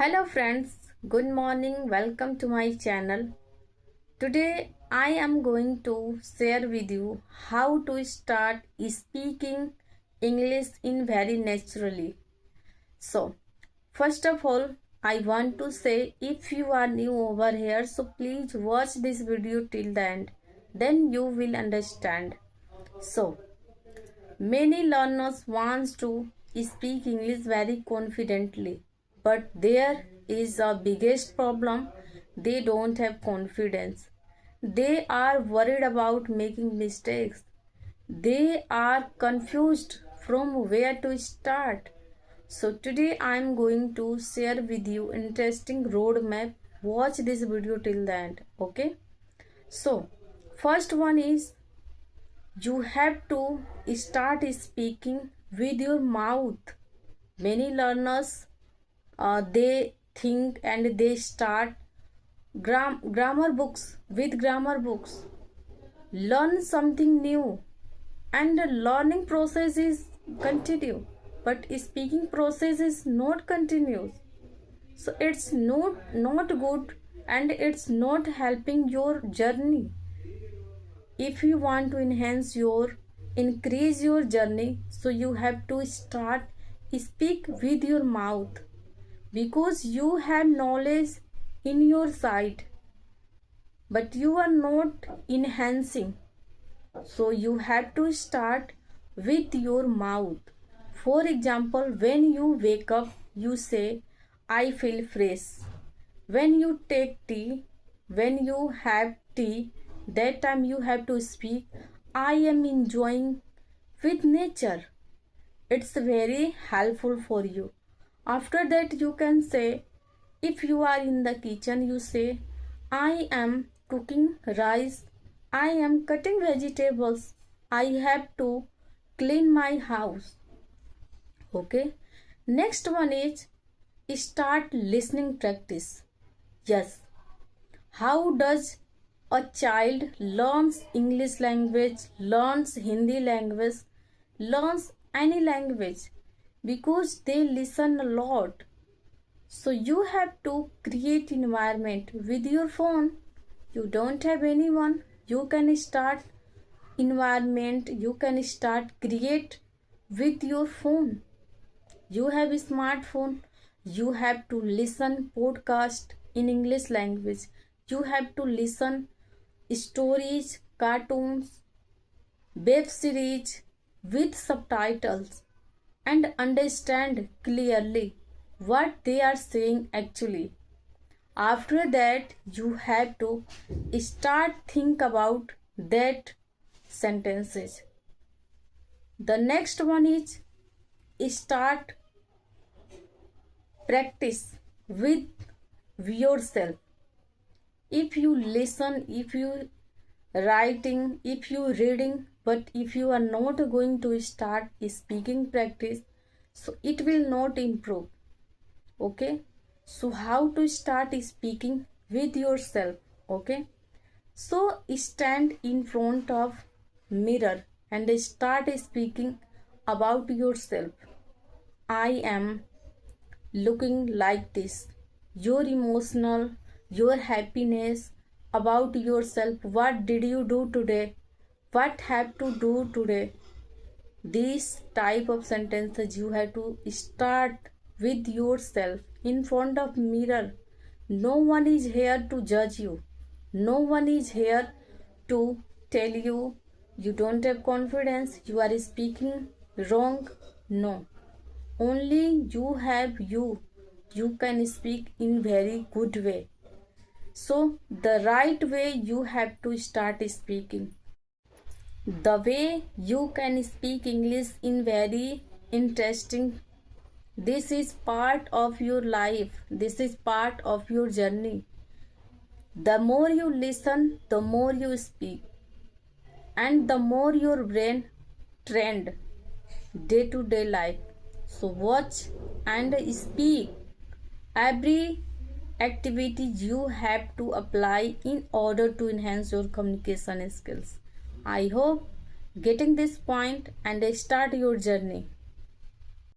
Hello friends, good morning, welcome to my channel. Today I am going to share with you how to start speaking English in very naturally. So, first of all, I want to say if you are new over here, so please watch this video till the end, then you will understand. So, many learners want to speak English very confidently, but there is a biggest problem. They don't have confidence. They are worried about making mistakes. They are confused from where to start. So today I am going to share with you interesting roadmap. Watch this video till the end. Okay. So first one is you have to start speaking with your mouth. Many learners they think and they start grammar books with grammar books. Learn something new, and the learning process is continue, but speaking process is not continuous. So it's not good, and it's not helping your journey. If you want to increase your journey, so you have to start speak with your mouth, because you have knowledge in your side but you are not enhancing. So you have to start with your mouth. For example, when you wake up, you say I feel fresh. When you take tea, when you have tea, that time you have to speak I am enjoying with nature. It's very helpful for you. After that, you can say, if you are in the kitchen, you say I am cooking rice, I am cutting vegetables, I have to clean my house. Okay. Next one is start listening practice. Yes. How does a child learns English language, learns Hindi language, learns any language? Because they listen a lot. So you have to create environment with your phone. You don't have anyone, you can start environment, you can start create with your phone. You have a smartphone, you have to listen podcast in English language. You have to listen stories, cartoons, web series with subtitles and understand clearly what they are saying actually. After that, you have to start think about that sentences. The next one is start practice with yourself. If you listen, if you writing, if you reading, but if you are not going to start speaking practice, so it will not improve. Okay. So how to start speaking with yourself? Okay. So stand in front of mirror and start speaking about yourself. I am looking like this. Your emotional, your happiness about yourself. What did you do today? What have to do today? These type of sentences you have to start with yourself in front of mirror. No one is here to judge you. No one is here to tell you you don't have confidence, you are speaking wrong. No. Only you have you. You can speak in very good way. So the right way you have to start speaking. The way you can speak English in very interesting. This is part of your life. This is part of your journey. The more you listen, the more you speak. And the more your brain trained day to day life. So watch and speak. Every activity you have to apply in order to enhance your communication skills. I hope getting this point and start your journey.